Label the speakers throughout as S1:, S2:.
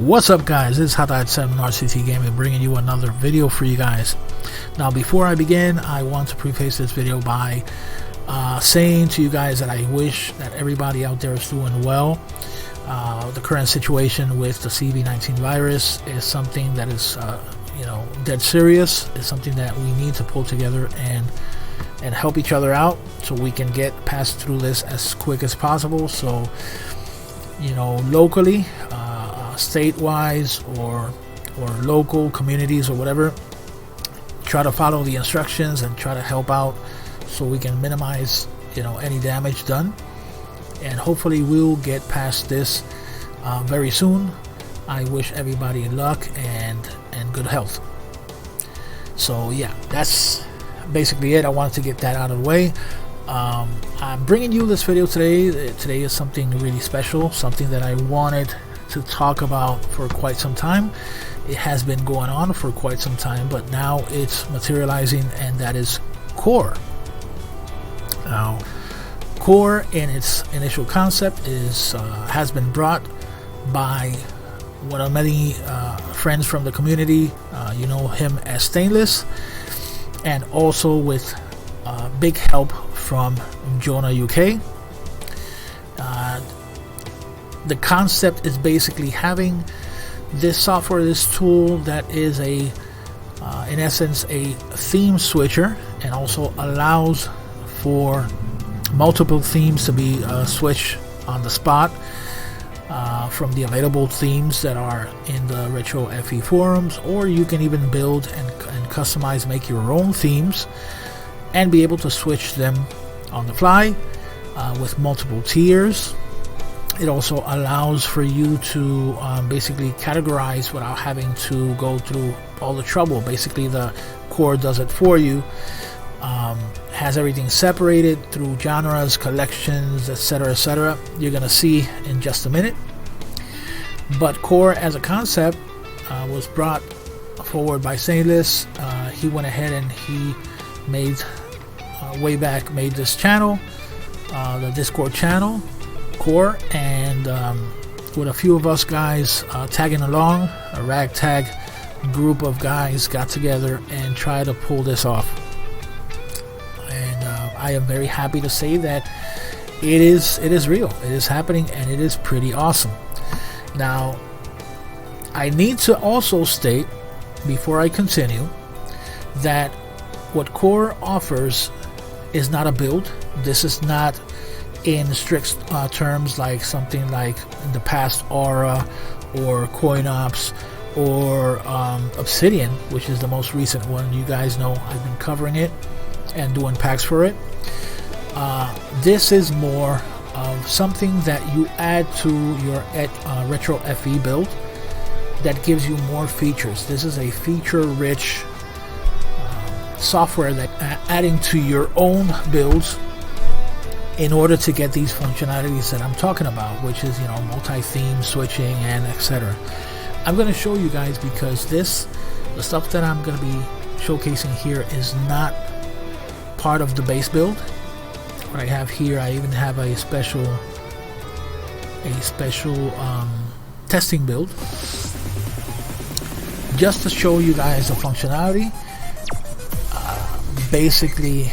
S1: What's up, guys? This is Cgethycx RCT Gaming bringing you another video for you guys. Now, before I begin, I want to preface this video by saying to you guys that I wish that everybody out there is doing well. The current situation with the CV-19 virus is something that is dead serious. It's something that we need to pull together and help each other out so we can get past through this as quick as possible. So, locally, state-wise or local communities or whatever, try to follow the instructions and try to help out so we can minimize any damage done, and hopefully we'll get past this very soon. I wish everybody luck and good health. So yeah, that's basically it. I wanted to get that out of the way. I'm bringing you this video today. Today is something really special, something that I wanted to talk about for quite some time. It has been going on for quite some time, but now it's materializing, and that is core. Now, core in its initial concept is has been brought by one of many friends from the community. You know him as Stainless, and also with big help from Jonah UK. The concept is basically having this software, this tool that is in essence a theme switcher, and also allows for multiple themes to be switched on the spot from the available themes that are in the Retro FE forums, or you can even build and customize, make your own themes and be able to switch them on the fly with multiple tiers. It also allows for you to basically categorize without having to go through all the trouble. Basically, the core does it for you. Has everything separated through genres, collections, etc., etc. You're gonna see in just a minute. But core as a concept was brought forward by Stainless. He went ahead and he made made this channel, the Discord channel, core, and with a few of us guys tagging along, a ragtag group of guys got together and tried to pull this off. And I am very happy to say that it is real, it is happening, and it is pretty awesome. Now, I need to also state before I continue that what core offers is not a build. This is not in strict terms like something like in the past Aura or CoinOps or Obsidian, which is the most recent one. You guys know I've been covering it and doing packs for it. This is more of something that you add to your Retro FE build that gives you more features. This is a feature-rich software that adding to your own builds in order to get these functionalities that I'm talking about, which is multi-theme switching and etc. I'm going to show you guys, because the stuff that I'm going to be showcasing here is not part of the base build. What I have here, I even have a special testing build just to show you guys the functionality. Basically,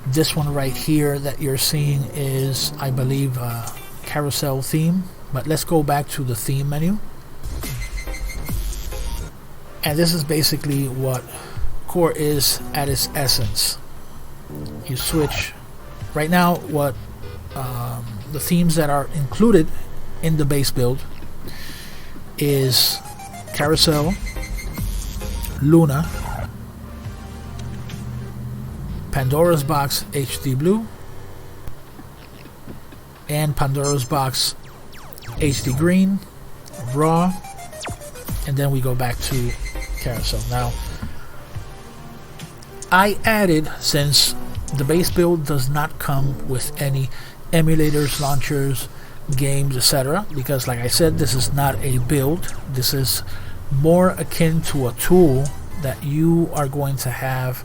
S1: this one right here that you're seeing is, I believe, a carousel theme. But let's go back to the theme menu, and this is basically what core is at its essence. You switch right now. What the themes that are included in the base build is Carousel, Luna, Pandora's Box HD Blue, and Pandora's Box HD Green, Raw, and then we go back to Carousel. Now, I added, since the base build does not come with any emulators, launchers, games, etc., because like I said, this is not a build. This is more akin to a tool that you are going to have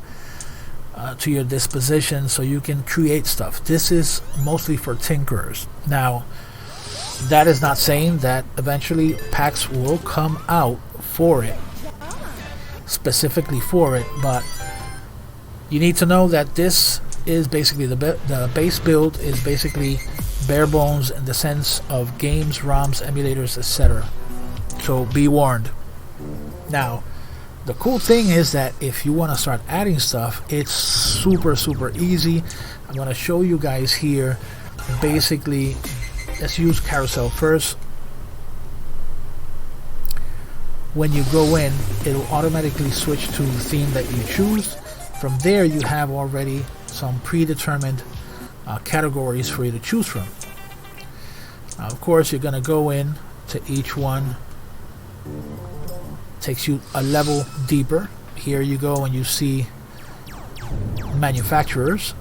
S1: to your disposition so you can create stuff. This is mostly for tinkerers. Now, That is not saying that eventually packs will come out for it, specifically for it, but you need to know that this is basically the base build is basically bare bones in the sense of games, ROMs, emulators, etc. So be warned. Now, the cool thing is that if you want to start adding stuff, it's super easy. I'm going to show you guys here. Basically, let's use carousel first. When you go in, it'll automatically switch to the theme that you choose. From there, you have already some predetermined categories for you to choose from. Now, of course, you're going to go in to each one. Takes you a level deeper. Here you go and you see manufacturers.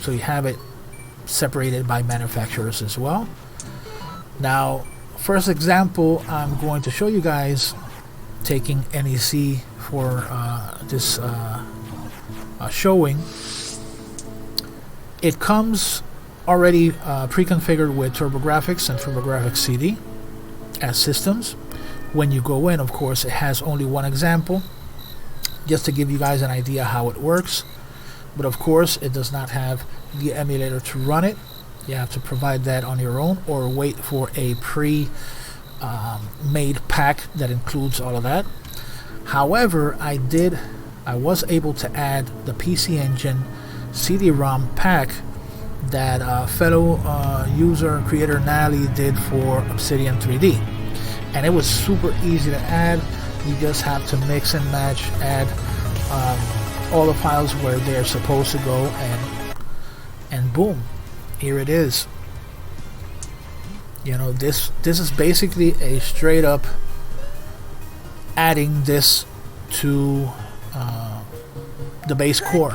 S1: So you have it separated by manufacturers as well. Now, first example, I'm going to show you guys taking NEC for this showing. It comes already pre-configured with TurboGrafx and TurboGrafx CD as systems. When you go in, of course, it has only one example, just to give you guys an idea how it works. But of course, it does not have the emulator to run it. You have to provide that on your own, or wait for a pre-made pack that includes all of that. However, I was able to add the PC Engine CD-ROM pack that fellow user creator Nally did for Obsidian 3D, and it was super easy to add. You just have to mix and match, add all the files where they're supposed to go, and boom, here it is. You know, this is basically a straight up adding this to the base core.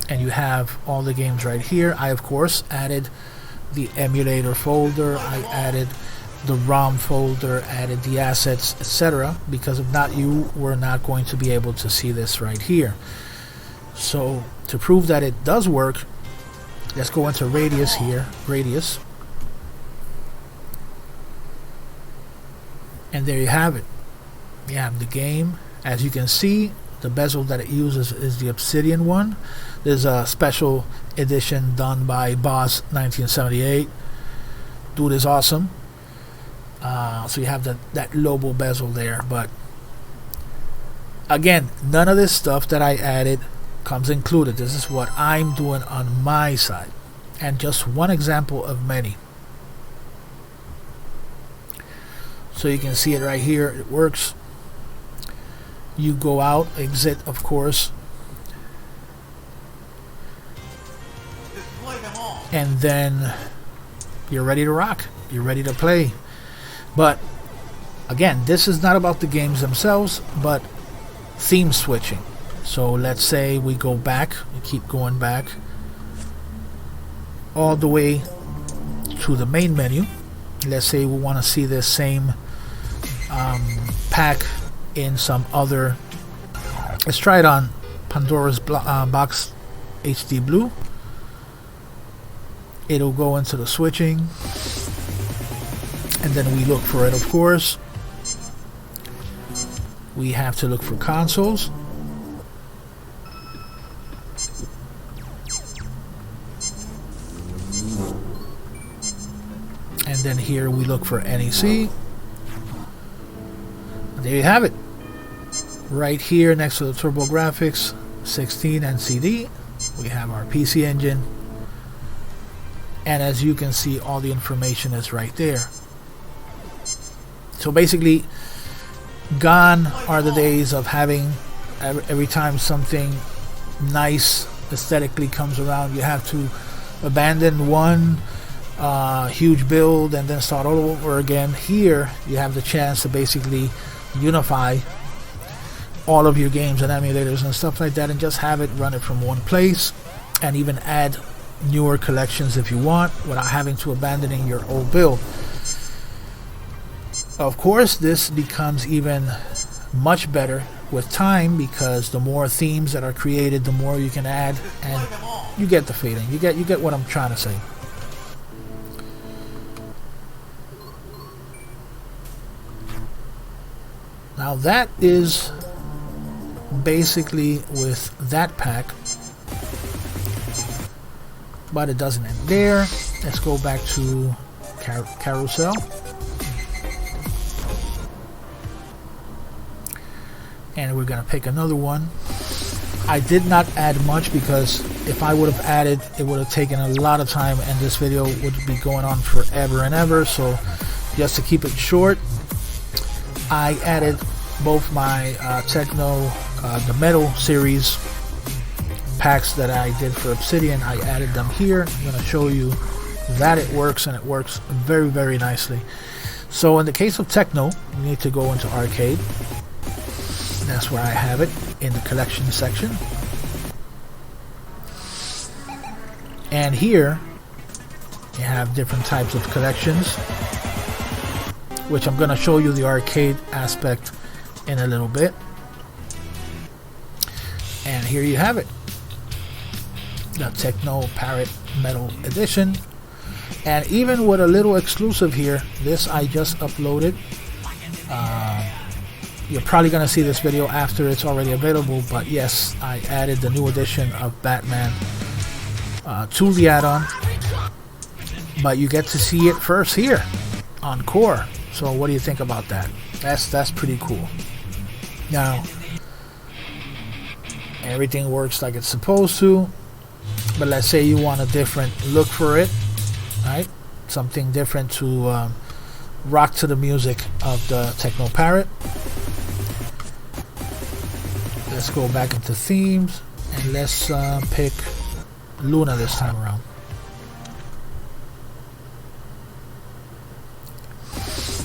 S1: And you have all the games right here. I, of course, added the emulator folder. I added the ROM folder, added the assets, etc. Because if not, you were not going to be able to see this right here. So, to prove that it does work, let's go into Radius here. Radius. And there you have it. You have the game. As you can see, the bezel that it uses is the Obsidian one. There's a special edition done by Boss 1978. Dude is awesome. So you have that Lobo bezel there. But again, none of this stuff that I added comes included. This is what I'm doing on my side. And just one example of many. So you can see it right here. It works. You go out, exit, of course. And then you're ready to rock. You're ready to play. But again, this is not about the games themselves, but theme switching. So let's say we go back, we keep going back all the way to the main menu. Let's say we want to see this same pack in some other. Let's try it on Pandora's Box HD Blue. It'll go into the switching, and then we look for it, of course. We have to look for consoles. And then here we look for NEC. There you have it. Right here next to the TurboGrafx 16 and CD, we have our PC Engine. And as you can see, all the information is right there. So basically, gone are the days of having every time something nice aesthetically comes around, you have to abandon one huge build and then start all over again. Here, you have the chance to basically unify all of your games and emulators and stuff like that, and just have it run it from one place, and even add newer collections if you want without having to abandoning your old build. Of course, this becomes even much better with time, because the more themes that are created, the more you can add and You get the feeling. You get what I'm trying to say. Now that is basically with that pack, but it doesn't end there. Let's go back to carousel, and we're gonna pick another one. I did not add much because if I would have added, it would have taken a lot of time and this video would be going on forever and ever. So just to keep it short, I added both my Techno, the Metal series packs that I did for Obsidian. I added them here. I'm going to show you that it works, and it works very, very nicely. So in the case of Techno, you need to go into Arcade. That's where I have it, in the collection section. And here you have different types of collections, which I'm going to show you the arcade aspect in a little bit. And here you have it, the Techno Parrot Metal Edition. And even with a little exclusive here, this I just uploaded. You're probably going to see this video after it's already available, but yes, I added the new edition of Batman to the add-on. But you get to see it first here on Core. So what do you think about that? That's pretty cool. Now, everything works like it's supposed to, but let's say you want a different look for it, right? Something different to rock to the music of the Techno Parrot. Let's go back into themes and let's pick Luna this time around.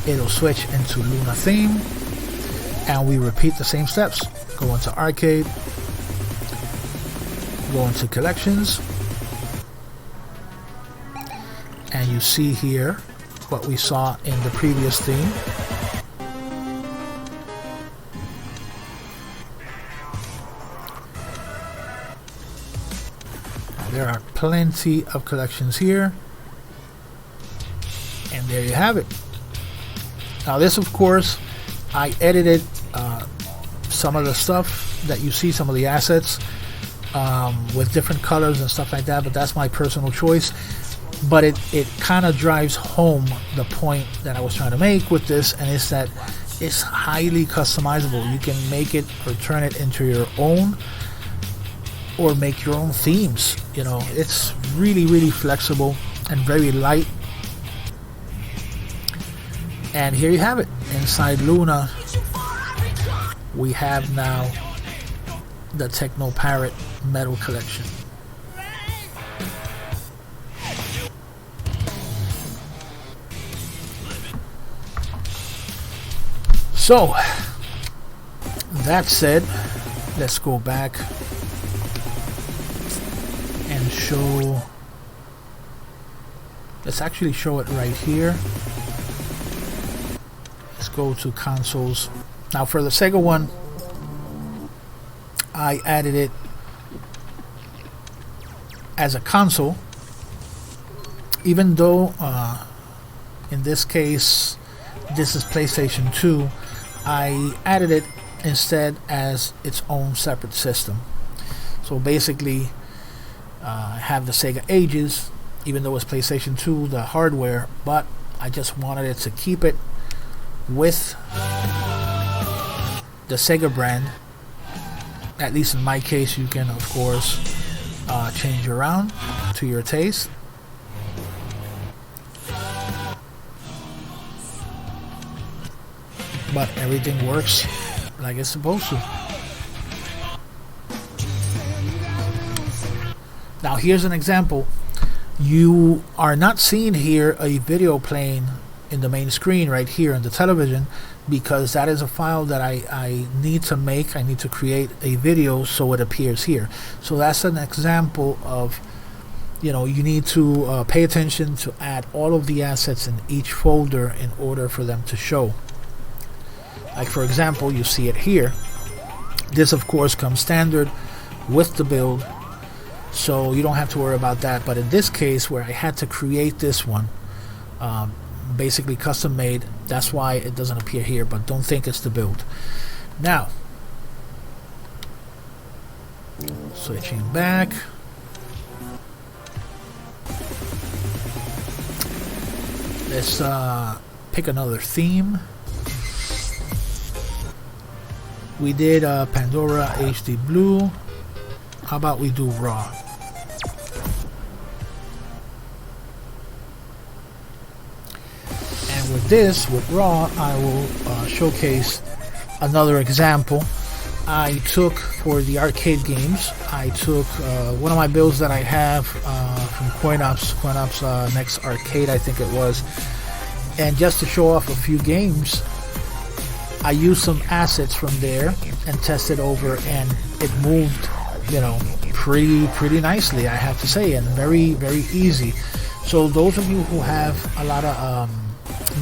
S1: It'll switch into Luna theme, and we repeat the same steps. Go into Arcade, go into Collections, and you see here what we saw in the previous theme. Now, there are plenty of collections here, and there you have it. Now this, of course, I edited some of the stuff that you see, some of the assets with different colors and stuff like that, but that's my personal choice. But it kind of drives home the point that I was trying to make with this, and it's that it's highly customizable. You can make it or turn it into your own, or make your own themes. You know, it's really, really flexible and very light. And here you have it. Inside Luna, we have now the Techno Parrot Metal Collection. So, that said, let's go back and show. Let's actually show it right here. Go to consoles. Now for the Sega one, I added it as a console, even though in this case this is PlayStation 2. I added it instead as its own separate system. So basically I have the Sega Ages, even though it's PlayStation 2, the hardware, but I just wanted it to keep it with the Sega brand. At least in my case, you can of course change around to your taste. But everything works like it's supposed to. Now here's an example. You are not seeing here a video playing in the main screen right here on the television, because that is a file that I need to make. I need to create a video so it appears here. So that's an example of, you know, you need to pay attention to add all of the assets in each folder in order for them to show. Like for example, you see it here. This of course comes standard with the build. so you don't have to worry about that. But in this case, where I had to create this one, basically custom made, that's why it doesn't appear here, but don't think it's the build. Now, switching back, let's pick another theme. We did Pandora HD Blue. How about we do Raw? And with this, with Raw, I will showcase another example. I took, for the arcade games, I took one of my builds that I have from CoinOps Next Arcade, I think it was. And just to show off a few games, I used some assets from there and tested over, and it moved, you know, pretty nicely, I have to say, and very easy. So those of you who have a lot of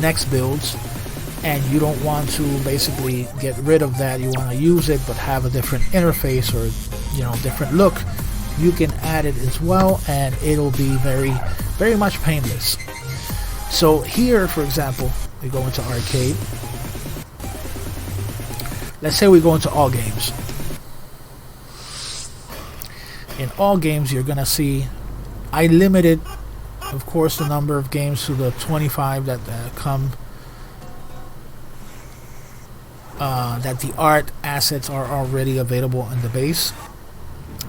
S1: Next builds and you don't want to basically get rid of that, you want to use it but have a different interface or, you know, different look, you can add it as well, and it'll be very much painless. So here, for example, we go into arcade. Let's say we go into all games. In all games, you're gonna see I limited, of course, the number of games to the 25 that come, that the art assets are already available in the base,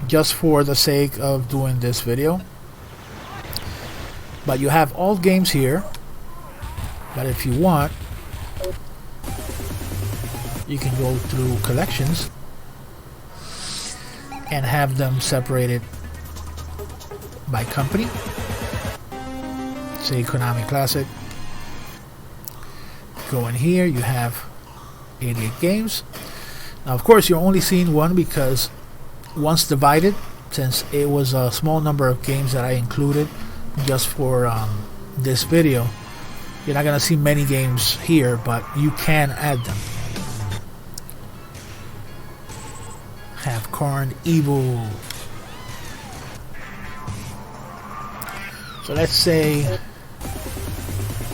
S1: just for the sake of doing this video. But you have all games here, but if you want, you can go through collections and have them separated by company. Say Konami Classic. Go in here, you have 88 games. Now of course you're only seeing one because once divided, since it was a small number of games that I included just for this video, you're not gonna see many games here, but you can add them. Have Corn Evil. So let's say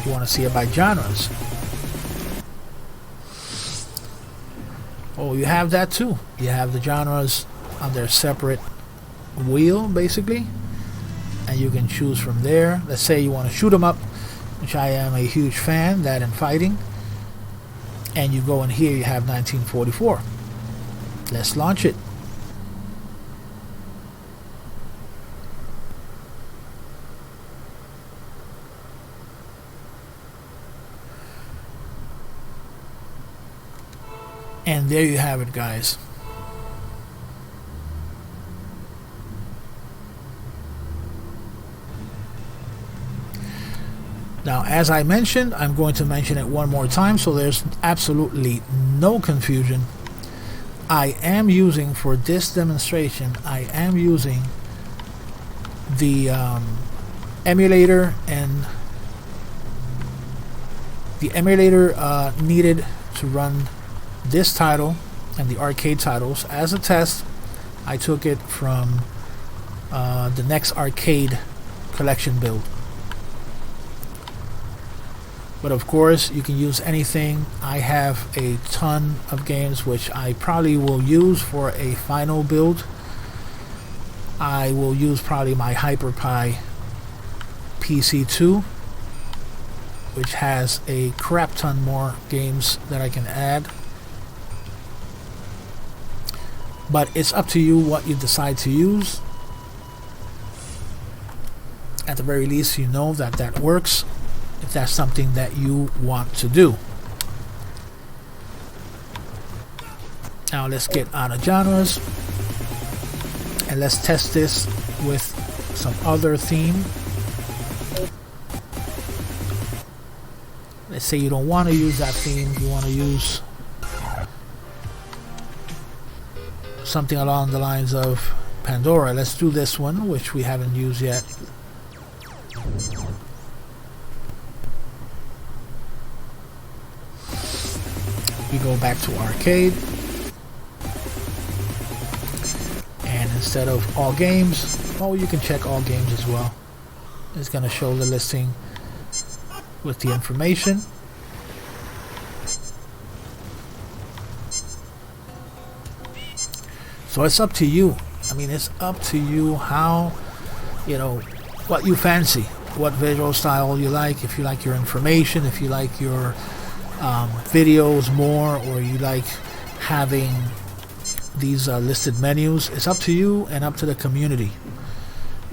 S1: you want to see it by genres. Oh, you have that too. You have the genres on their separate wheel, basically, and you can choose from there. Let's say you want to shoot 'em up, which I am a huge fan, that in fighting, and you go in here, you have 1944. Let's launch it. And there you have it, guys. Now, as I mentioned, I'm going to mention it one more time so there's absolutely no confusion. I am using, for this demonstration, I am using the emulator, and the emulator needed to run this title and the arcade titles as a test. I took it from the Next Arcade collection build. But of course, you can use anything. I have a ton of games which I probably will use for a final build. I will use probably my HyperPie PC2, which has a crap ton more games that I can add. But it's up to you what you decide to use. At the very least, you know that that works, if that's something that you want to do. Now let's get out of genres and let's test this with some other theme. Let's say you don't want to use that theme, you want to use something along the lines of Pandora. Let's do this one, which we haven't used yet. We go back to arcade, and instead of all games. Oh, you can check all games as well. It's going to show the listing with the information. So it's up to you. I mean, it's up to you how, you know, what you fancy, what visual style you like. If you like your information, if you like your videos more, or you like having these listed menus, it's up to you and up to the community,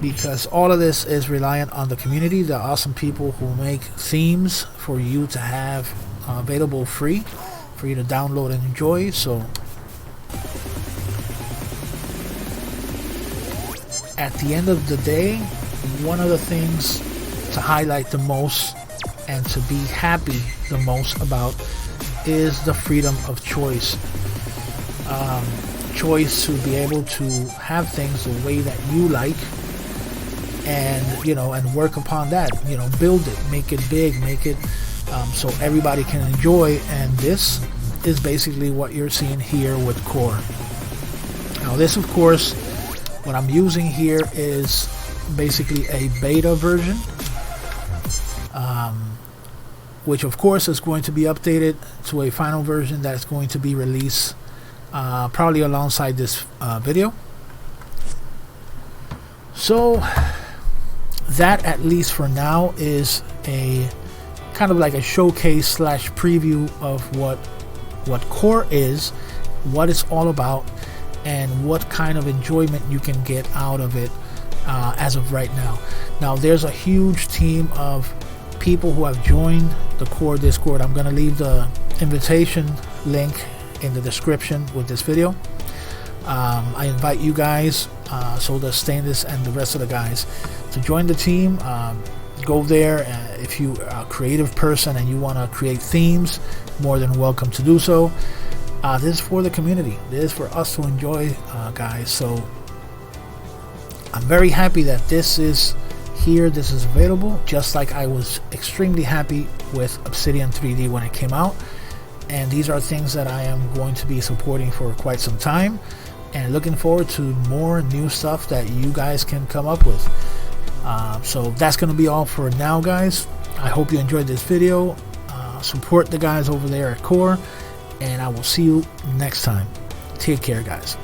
S1: because all of this is reliant on the community, the awesome people who make themes for you to have available free for you to download and enjoy. So at the end of the day, one of the things to highlight the most and to be happy the most about is the freedom of choice. Choice to be able to have things the way that you like, and you know, and work upon that, you know, build it, make it big, make it so everybody can enjoy. And this is basically what you're seeing here with Core. Now this, of course, what I'm using here is basically a beta version, which of course is going to be updated to a final version that's going to be released probably alongside this video. So that, at least for now, is a kind of like a showcase slash preview of what Core is, what it's all about, and what kind of enjoyment you can get out of it as of right now. Now there's a huge team of people who have joined the Core Discord. I'm going to leave the invitation link in the description with this video. I invite you guys, so does Stainless and the rest of the guys, to join the team. Go there. If you are a creative person and you want to create themes, more than welcome to do so. This is for the community. This is for us to enjoy, guys. So I'm very happy that this is here, this is available, just like I was extremely happy with Obsidian 3D when it came out. And these are things that I am going to be supporting for quite some time, and looking forward to more new stuff that you guys can come up with. So that's going to be all for now, guys. I hope you enjoyed this video. Support the guys over there at Core, and I will see you next time. Take care, guys.